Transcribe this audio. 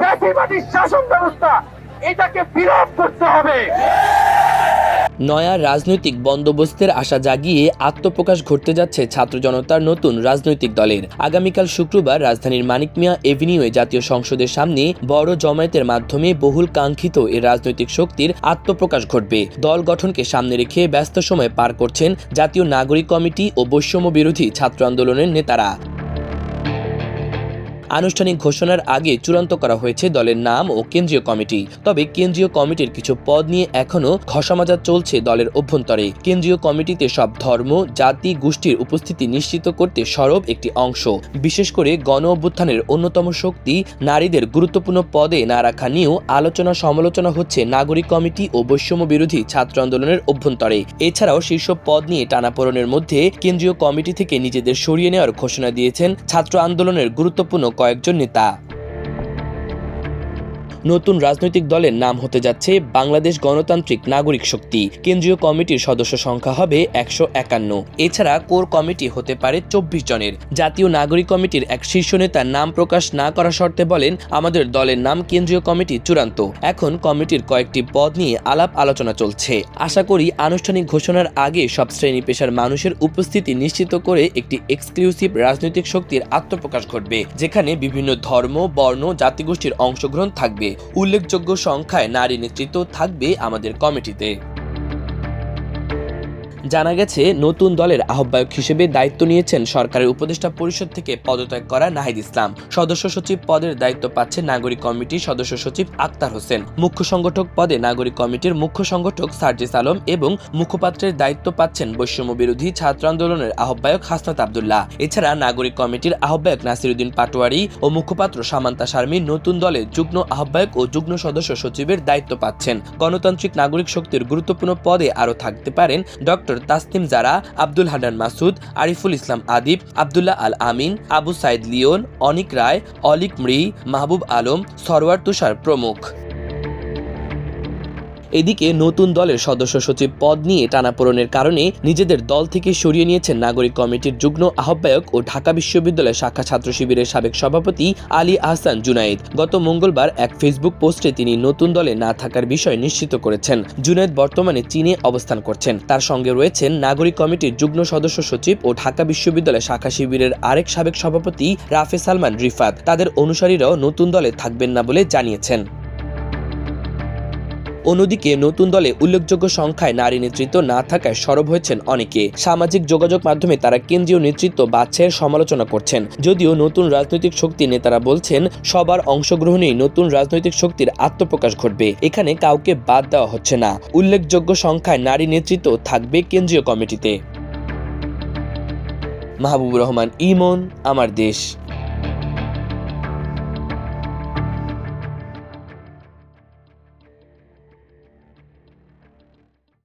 ফ্যাসিবাদী শাসন ব্যবস্থা, এটাকে বিরোধ করতে হবে। নয়া রাজনৈতিক বন্দোবস্তের আশা জাগিয়ে আত্মপ্রকাশ ঘটতে যাচ্ছে ছাত্র জনতার নতুন রাজনৈতিক দলের। আগামীকাল শুক্রবার রাজধানীর মানিক মিয়া এভিনিউয়ে জাতীয় সংসদের সামনে বড় জমায়েতের মাধ্যমে বহুল কাঙ্ক্ষিত এই রাজনৈতিক শক্তির আত্মপ্রকাশ ঘটবে। দল গঠনকে সামনে রেখে ব্যস্ত সময় পার করছেন জাতীয় নাগরিক কমিটি ও বৈষম্য বিরোধী ছাত্র আন্দোলনের নেতারা। আনুষ্ঠানিক ঘোষণার আগে চূড়ান্ত করা হয়েছে দলের নাম ও কেন্দ্রীয় কমিটি। তবে কেন্দ্রীয় কমিটির কিছু পদ নিয়ে এখনও ঘষামাজা চলছে দলের অভ্যন্তরে। কেন্দ্রীয় কমিটিতে সব ধর্ম, জাতি, গোষ্ঠীর উপস্থিতি নিশ্চিত করতে সরব একটি অংশ। বিশেষ করে গণ অভ্যুত্থানের অন্যতম শক্তি নারীদের গুরুত্বপূর্ণ পদে না রাখা নিয়েও আলোচনা সমালোচনা হচ্ছে নাগরিক কমিটি ও বৈষম্য বিরোধী ছাত্র আন্দোলনের অভ্যন্তরে। এছাড়াও শীর্ষ পদ নিয়ে টানাপোড়েনের মধ্যে কেন্দ্রীয় কমিটি থেকে নিজেদের সরিয়ে নেওয়ার ঘোষণা দিয়েছেন ছাত্র আন্দোলনের গুরুত্বপূর্ণ কয়েকজন নেতা। নতুন রাজনৈতিক দলের নাম হতে যাচ্ছে বাংলাদেশ গণতান্ত্রিক নাগরিক শক্তি। কেন্দ্রীয় কমিটির সদস্য সংখ্যা হবে 151। এছাড়া কোর কমিটি হতে পারে 24 জনের। জাতীয় নাগরিক কমিটির এক শীর্ষ নেতা নাম প্রকাশ না করা শর্তে বলেন, আমাদের দলের নাম কেন্দ্রীয় কমিটি চূড়ান্ত। এখন কমিটির কয়েকটি পদ নিয়ে আলাপ আলোচনা চলছে। আশা করি আনুষ্ঠানিক ঘোষণার আগে সব শ্রেণী পেশার মানুষের উপস্থিতি নিশ্চিত করে একটি এক্সক্লুসিভ রাজনৈতিক শক্তির আত্মপ্রকাশ ঘটবে, যেখানে বিভিন্ন ধর্ম, বর্ণ, জাতিগোষ্ঠীর অংশগ্রহণ থাকবে। উল্লেখযোগ্য সংখ্যায় নারী নেতৃত্ব থাকবে আমাদের কমিটিতে। জানা গেছে, নতুন দলের আহ্বায়ক হিসেবে দায়িত্ব নিয়েছেন সরকারের উপদেষ্টা পরিষদ থেকে পদত্যাগ করা নাহিদ ইসলাম। সদস্য সচিব পদের দায়িত্ব পাচ্ছেন নাগরিক কমিটির সদস্য সচিব আক্তার হোসেন। মুখ্য সংগঠক পদে নাগরিক কমিটির মুখ্য সংগঠক সার্জিস আলম এবং মুখপাত্রের দায়িত্ব পাচ্ছেন বৈষম্য বিরোধী ছাত্র আন্দোলনের আহ্বায়ক হাসনাত আব্দুল্লাহ। এছাড়া নাগরিক কমিটির আহ্বায়ক নাসিরউদ্দিন পাটোয়ারি ও মুখপাত্র সামান্তা শারমিন নতুন দলের যুগ্ম আহ্বায়ক ও যুগ্ম সদস্য সচিবের দায়িত্ব পাচ্ছেন। গণতান্ত্রিক নাগরিক শক্তির গুরুত্বপূর্ণ পদে আরও থাকতে পারেন ডক্টর তাসনিম জারা, আব্দুল হান্নান মাসুদ, আরিফুল ইসলাম আদিব, আব্দুল্লাহ আল আমিন, আবু সাইদ লিওন, অনিক রায়, অলিক মৃ, মাহবুব আলম, সরওয়ার তুষার প্রমুখ। এদিকে নতুন দলের সদস্য সচিব পদ নিয়ে টানাপোড়েনের কারণে নিজেদের দল থেকে সরিয়ে নিয়েছেন নাগরিক কমিটির যুগ্ম আহ্বায়ক ও ঢাকা বিশ্ববিদ্যালয় শাখা ছাত্র শিবিরের সাবেক সভাপতি আলী আহসান জুনায়েদ। গত মঙ্গলবার এক ফেসবুক পোস্টে তিনি নতুন দলে না থাকার বিষয় নিশ্চিত করেছেন। জুনায়েদ বর্তমানে চীনে অবস্থান করছেন। তার সঙ্গে রয়েছেন নাগরিক কমিটির যুগ্ম সদস্য সচিব ও ঢাকা বিশ্ববিদ্যালয় শাখা শিবিরের আরেক সাবেক সভাপতি রাফে সালমান রিফাত। তাদের অনুসারীরাও নতুন দলে থাকবেন না বলে জানিয়েছেন। অন্যদিকে নতুন দলে উল্লেখযোগ্য সংখ্যায় নারী নেতৃত্ব না থাকায় সরব হয়েছেন অনেকে। সামাজিক যোগাযোগ মাধ্যমে তারা কেন্দ্রীয় নেতৃত্ব বাছাইয়ের সমালোচনা করছেন। যদিও নতুন রাজনৈতিক শক্তির নেতারা বলছেন, সবার অংশগ্রহণেই নতুন রাজনৈতিক শক্তির আত্মপ্রকাশ ঘটবে। এখানে কাউকে বাদ দেওয়া হচ্ছে না। উল্লেখযোগ্য সংখ্যায় নারী নেতৃত্ব থাকবে কেন্দ্রীয় কমিটিতে। মাহবুবুর রহমান ইমন, আমার দেশ।